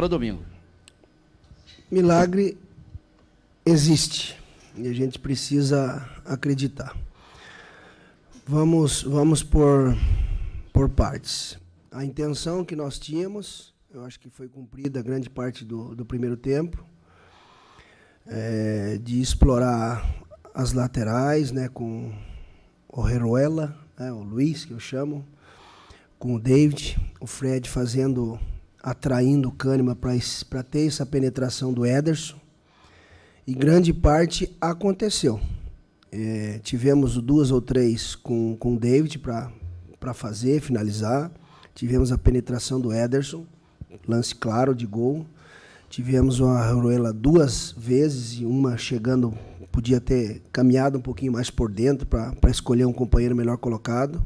para domingo. Milagre existe e a gente precisa acreditar. Vamos por partes. A intenção que nós tínhamos, eu acho que foi cumprida grande parte do primeiro tempo, de explorar as laterais, né, com o Heruela, né, o Luiz, que eu chamo, com o David, o Fred atraindo o Kahneman para ter essa penetração do Ederson. E grande parte aconteceu. Tivemos 2 ou 3 com o David para fazer, finalizar. Tivemos a penetração do Ederson, lance claro de gol. Tivemos a Heruela 2 vezes, e uma chegando, podia ter caminhado um pouquinho mais por dentro para escolher um companheiro melhor colocado.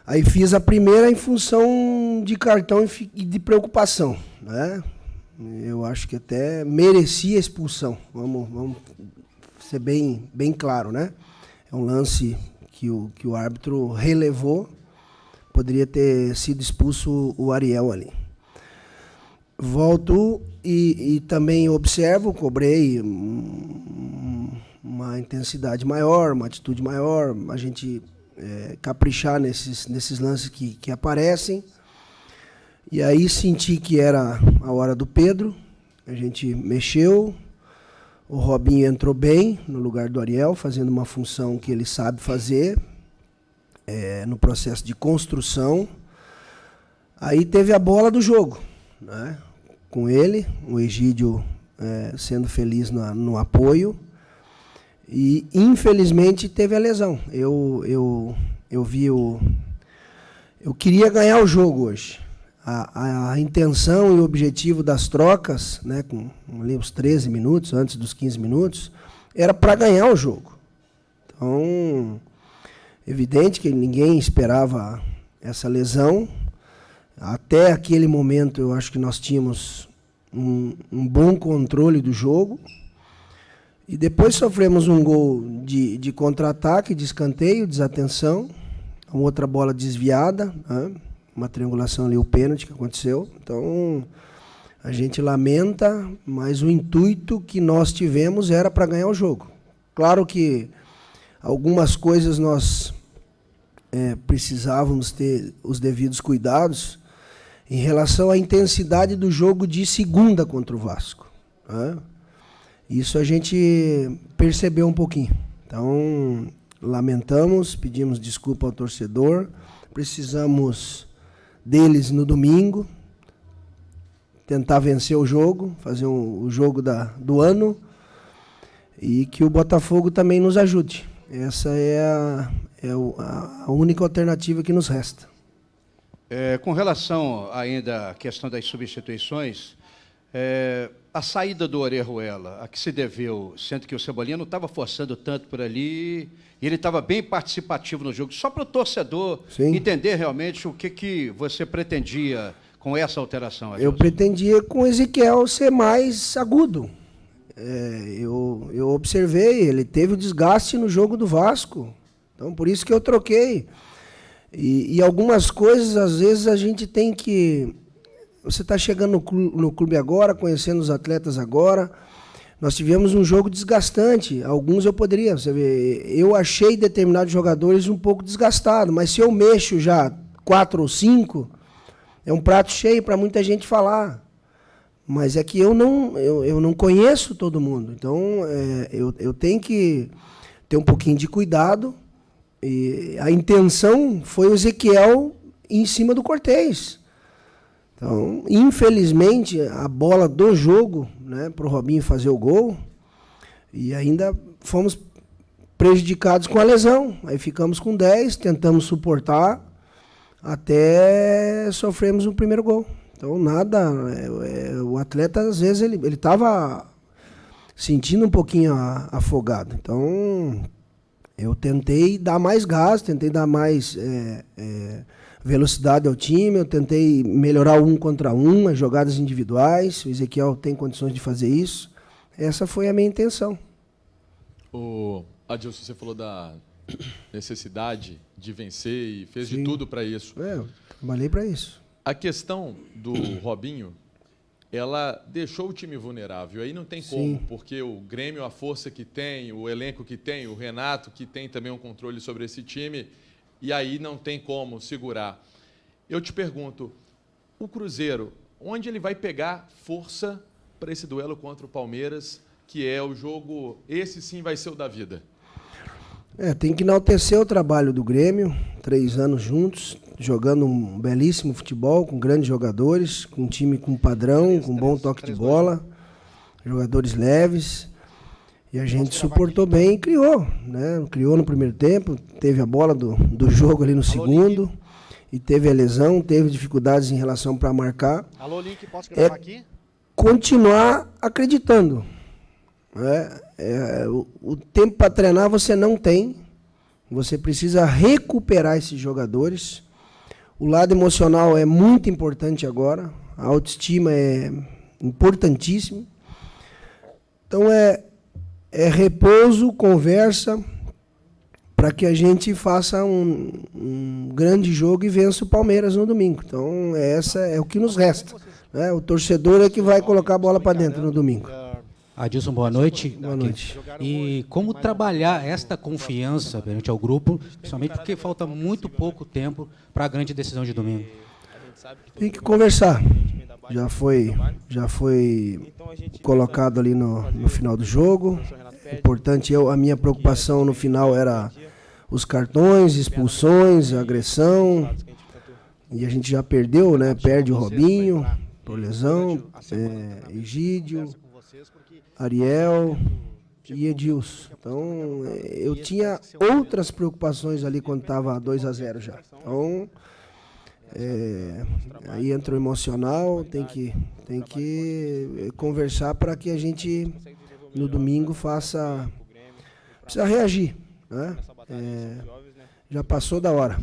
Aí fiz a primeira em função de cartão e de preocupação, né? Eu acho que até merecia expulsão. Vamos ser bem claro, né? É um lance que o árbitro relevou. Poderia ter sido expulso o Ariel ali. Volto e também observo, cobrei uma intensidade maior, uma atitude maior, a gente caprichar nesses lances que aparecem. E aí senti que era a hora do Pedro, a gente mexeu, o Robinho entrou bem no lugar do Ariel, fazendo uma função que ele sabe fazer, no processo de construção. Aí teve a bola do jogo, né? Com ele, o Egídio sendo feliz no apoio, e infelizmente teve a lesão. Eu queria ganhar o jogo hoje. A intenção e o objetivo das trocas, né, com ali os 13 minutos, antes dos 15 minutos, era para ganhar o jogo. Então, evidente que ninguém esperava essa lesão. Até aquele momento, eu acho que nós tínhamos um bom controle do jogo. E depois sofremos um gol de contra-ataque, de escanteio, desatenção. Uma outra bola desviada, né? Uma triangulação ali, o pênalti que aconteceu. Então, a gente lamenta, mas o intuito que nós tivemos era para ganhar o jogo. Claro que algumas coisas nós precisávamos ter os devidos cuidados em relação à intensidade do jogo de segunda contra o Vasco, né? Isso a gente percebeu um pouquinho. Então, lamentamos, pedimos desculpa ao torcedor, precisamos deles no domingo, tentar vencer o jogo, fazer o jogo do ano, e que o Botafogo também nos ajude. Essa é a única alternativa que nos resta. Com relação ainda à questão das substituições, a saída do Orejuela, a que se deveu, sendo que o Cebolinha não estava forçando tanto por ali, e ele estava bem participativo no jogo, só para o torcedor entender realmente o que você pretendia com essa alteração. Eu pretendia com o Ezequiel ser mais agudo. Eu observei, ele teve o desgaste no jogo do Vasco, então por isso que eu troquei. E algumas coisas, às vezes, a gente tem que... Você está chegando no clube agora, conhecendo os atletas agora. Nós tivemos um jogo desgastante. Alguns eu poderia... Você vê, eu achei determinados jogadores um pouco desgastados, mas se eu mexo já 4 ou 5, é um prato cheio para muita gente falar. Mas é que eu não conheço todo mundo. Então, eu tenho que ter um pouquinho de cuidado. E a intenção foi o Ezequiel em cima do Cortez. Então, infelizmente, a bola do jogo, né, para o Robinho fazer o gol, e ainda fomos prejudicados com a lesão. Aí ficamos com 10, tentamos suportar, até sofremos o primeiro gol. Então, nada... o atleta, às vezes, ele estava sentindo um pouquinho afogado. Então, eu tentei dar mais gás, tentei dar mais... velocidade ao time, eu tentei melhorar 1 contra 1, as jogadas individuais, o Ezequiel tem condições de fazer isso. Essa foi a minha intenção. Adilson, você falou da necessidade de vencer e fez de tudo para isso. Eu trabalhei para isso. A questão do Robinho, ela deixou o time vulnerável. Aí não tem como, porque o Grêmio, a força que tem, o elenco que tem, o Renato, que tem também um controle sobre esse time, e aí não tem como segurar. Eu te pergunto, o Cruzeiro, onde ele vai pegar força para esse duelo contra o Palmeiras, que é o jogo, esse sim vai ser o da vida? Tem que enaltecer o trabalho do Grêmio, 3 anos juntos, jogando um belíssimo futebol, com grandes jogadores, com um time com padrão, com bom toque de bola, jogadores leves, e a gente suportou bem e criou, né? Criou no primeiro tempo, teve a bola do jogo ali no segundo, e teve a lesão, teve dificuldades em relação para marcar. Alô, Link, posso gravar aqui? Continuar acreditando. O tempo para treinar você não tem, você precisa recuperar esses jogadores. O lado emocional é muito importante agora, a autoestima é importantíssimo. Então é repouso, conversa, para que a gente faça um grande jogo e vença o Palmeiras no domingo. Então essa é o que nos resta, né? O torcedor é que vai colocar a bola para dentro no domingo. Adilson, boa noite. Boa noite. E como trabalhar esta confiança perante ao grupo, principalmente porque falta muito pouco tempo para a grande decisão de domingo? Tem que conversar. Já foi colocado ali no final do jogo. Importante, a minha preocupação no final era os cartões, expulsões, agressão. E a gente já perdeu, né? Perde o Robinho por lesão, Egídio, Ariel e Edilson. Então, eu tinha outras preocupações ali quando estava 2-0 já. Então, aí entra o emocional, tem que conversar para que a gente, no domingo, precisa reagir, né? Já passou da hora.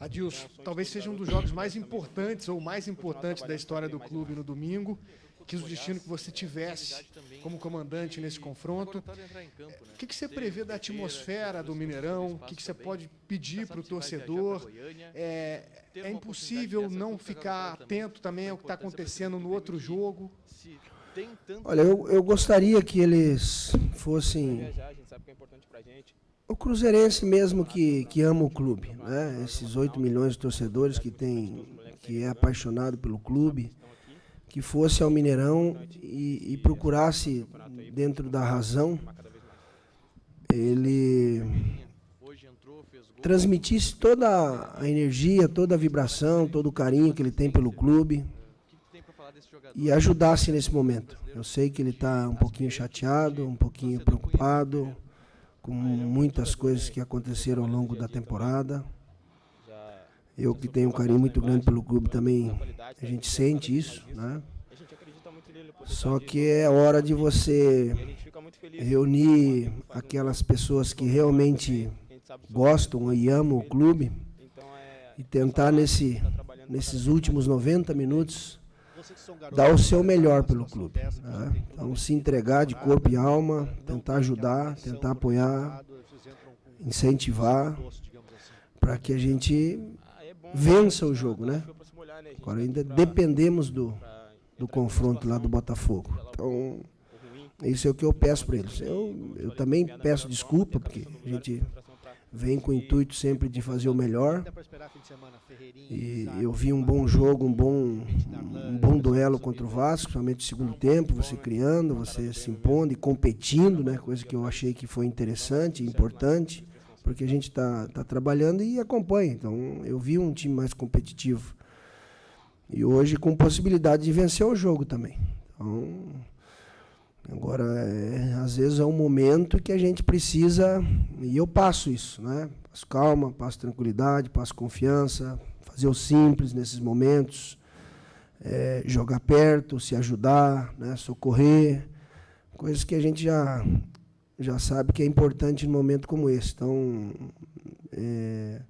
Adilson, talvez seja um dos jogos mais importantes ou mais importante da história do clube no domingo. Quis o destino que você tivesse como comandante nesse confronto. O que você prevê da atmosfera do Mineirão? O que você pode pedir para o torcedor? É impossível não ficar atento também ao que está acontecendo no outro jogo? Olha, eu gostaria que eles fossem o cruzeirense mesmo que ama o clube, né? Esses 8 milhões de torcedores que é apaixonado pelo clube, que fosse ao Mineirão e procurasse, dentro da razão, ele transmitisse toda a energia, toda a vibração, todo o carinho que ele tem pelo clube e ajudasse nesse momento. Eu sei que ele está um pouquinho chateado, um pouquinho preocupado com muitas coisas que aconteceram ao longo da temporada. Eu que tenho um carinho muito grande pelo clube também, a gente sente isso, né? Só que é hora de você reunir aquelas pessoas que realmente gostam e amam o clube e tentar nesses últimos 90 minutos dar o seu melhor pelo clube, né? Então se entregar de corpo e alma, tentar ajudar, tentar apoiar, incentivar, para que a gente vença o jogo, né? Agora ainda dependemos do confronto lá do Botafogo. Então, isso é o que eu peço para eles. Eu também peço desculpa, porque a gente vem com o intuito sempre de fazer o melhor. E eu vi um bom jogo, um bom duelo contra o Vasco, principalmente no segundo tempo, você criando, você se impondo e competindo, né? Coisa que eu achei que foi interessante e importante, porque a gente está trabalhando e acompanha. Então, eu vi um time mais competitivo. E hoje com possibilidade de vencer o jogo também. Então, agora, às vezes é um momento que a gente precisa, e eu passo isso, né? Passo calma, passo tranquilidade, passo confiança, fazer o simples nesses momentos, jogar perto, se ajudar, né? Socorrer, coisas que a gente já sabe que é importante num momento como esse. Então, é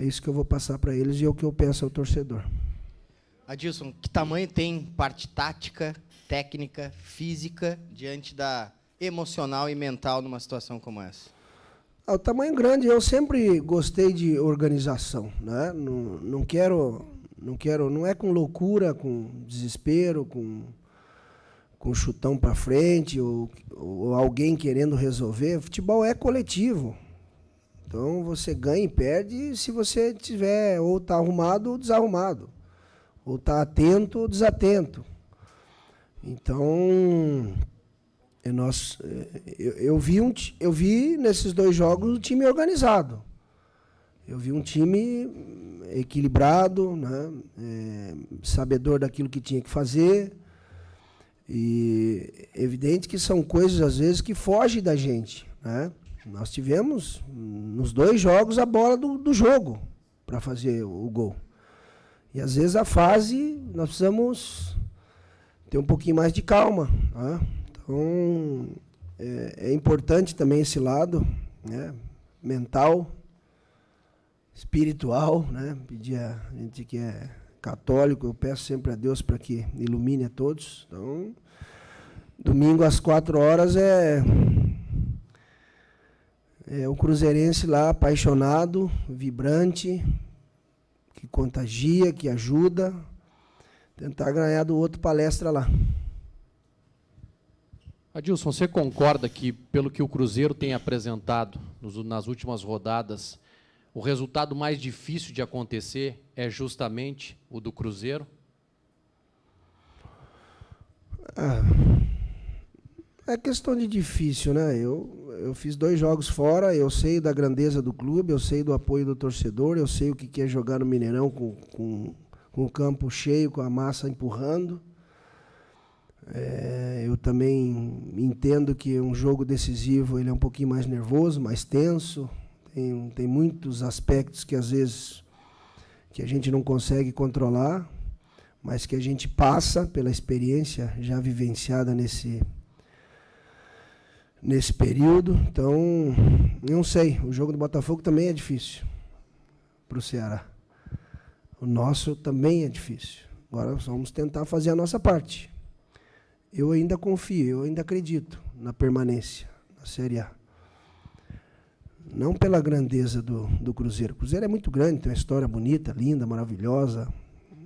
isso que eu vou passar para eles e é o que eu peço ao torcedor. Adilson, que tamanho tem parte tática, técnica, física, diante da emocional e mental numa situação como essa? O tamanho grande, eu sempre gostei de organização, né? Não quero não é com loucura, com desespero, com chutão para frente ou alguém querendo resolver. Futebol é coletivo. Então você ganha e perde se você tiver ou está arrumado ou desarrumado, ou está atento ou desatento. Então eu vi nesses 2 jogos um time organizado. Eu vi um time equilibrado, né? Sabedor daquilo que tinha que fazer. E evidente que são coisas, às vezes, que fogem da gente, né? Nós tivemos, nos 2 jogos, a bola do jogo para fazer o gol. E, às vezes, a fase, nós precisamos ter um pouquinho mais de calma, né? Então, é importante também esse lado, né? Mental, espiritual, né? Pedir a gente que é católico, eu peço sempre a Deus para que ilumine a todos. Então, domingo às 4 horas é o cruzeirense lá, apaixonado, vibrante, que contagia, que ajuda, tentar ganhar do outro palestra lá. Adilson, você concorda que, pelo que o Cruzeiro tem apresentado nas últimas rodadas, o resultado mais difícil de acontecer é justamente o do Cruzeiro? É questão de difícil, né? Eu fiz 2 jogos fora, eu sei da grandeza do clube, eu sei do apoio do torcedor, eu sei o que é jogar no Mineirão com o campo cheio, com a massa empurrando. Eu também entendo que um jogo decisivo ele é um pouquinho mais nervoso, mais tenso. Tem muitos aspectos que, às vezes, que a gente não consegue controlar, mas que a gente passa pela experiência já vivenciada nesse período. Então, não sei, o jogo do Botafogo também é difícil para o Ceará. O nosso também é difícil. Agora vamos tentar fazer a nossa parte. Eu ainda confio, eu ainda acredito na permanência na Série A. Não pela grandeza do Cruzeiro. O Cruzeiro é muito grande, tem uma história bonita, linda, maravilhosa,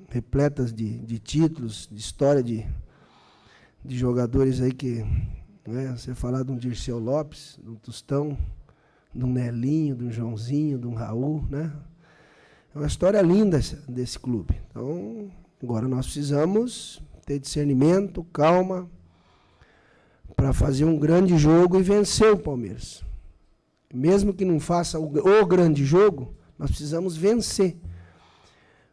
repletas de títulos, de história de jogadores aí que... Né, você falar de um Dirceu Lopes, de um Tostão, de um Nelinho, de um Joãozinho, de um Raul, né? É uma história linda desse clube. Então, agora nós precisamos ter discernimento, calma, para fazer um grande jogo e vencer o Palmeiras. Mesmo que não faça o grande jogo, nós precisamos vencer.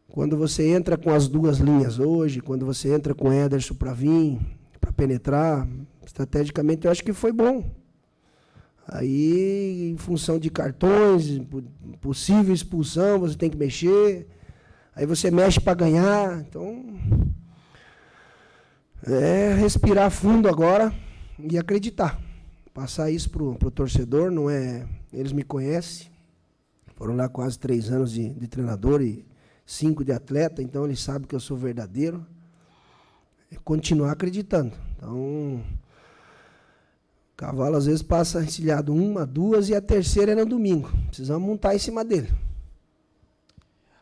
Quando você entra com as 2 linhas hoje, quando você entra com o Ederson para vir, para penetrar, estrategicamente eu acho que foi bom. Aí, em função de cartões, possível expulsão, você tem que mexer. Aí você mexe para ganhar. Então, respirar fundo agora e acreditar. Passar isso para o torcedor, não é... Eles me conhecem. Foram lá quase 3 anos de treinador e 5 de atleta, então eles sabem que eu sou verdadeiro. É continuar acreditando. Então... O cavalo, às vezes, passa encilhado 1, 2 e a terceira é no domingo. Precisamos montar em cima dele.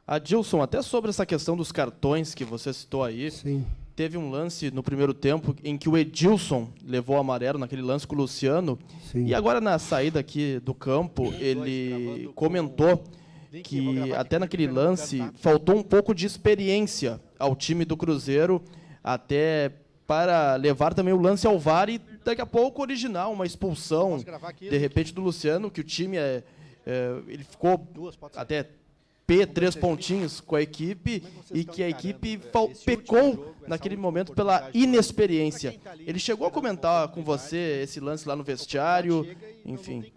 Adilson, até sobre essa questão dos cartões que você citou aí, sim, teve um lance no primeiro tempo em que o Edilson levou o amarelo naquele lance com o Luciano. sim. E agora, na saída aqui do campo, ele comentou que até naquele lance faltou um pouco de experiência ao time do Cruzeiro, até para levar também o lance ao VAR e daqui a pouco originar uma expulsão, de repente, do Luciano, que o time ele ficou até 3 pontinhos com a equipe e que a equipe pecou naquele momento pela inexperiência. Ele chegou a comentar com você esse lance lá no vestiário, enfim.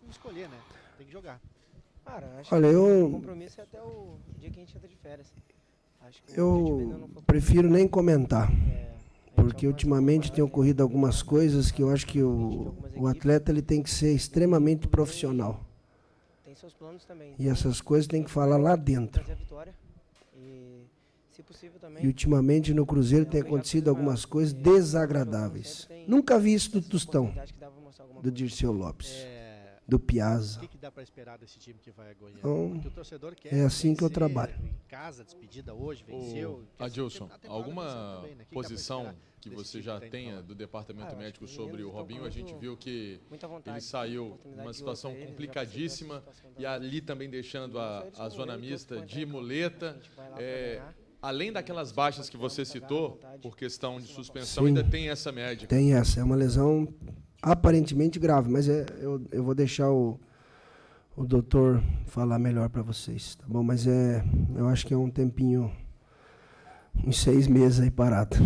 Olha, eu prefiro nem comentar. Porque ultimamente tem ocorrido algumas coisas que eu acho que o atleta ele tem que ser extremamente profissional. E essas coisas tem que falar lá dentro. E ultimamente no Cruzeiro tem acontecido algumas coisas desagradáveis. Nunca vi isso do Tostão, do Dirceu Lopes. do Piazza. O que dá para esperar desse time que vai a Goiânia? Então, Porque o torcedor quer é assim que eu vencer trabalho. Em casa, despedida hoje, venceu. Adilson, A temporada alguma venceu também, né? Que dá pra posição esperar que desse você time já que tá indo tenha pra lá? do departamento eu acho médico que os sobre o meninos estão Robinho? com A gente viu que muita vontade, ele saiu oportunidade numa de situação ouro pra ele, complicadíssima já pra ser e ali também deixando a zona mista de muleta. A gente vai lá pra ganhar. Além daquelas baixas que você citou, por questão de suspensão, Sim. ainda tem essa médica. Tem essa, é uma lesão aparentemente grave, mas eu vou deixar o doutor falar melhor para vocês, tá bom? Mas eu acho que é um tempinho, uns 6 meses aí parado.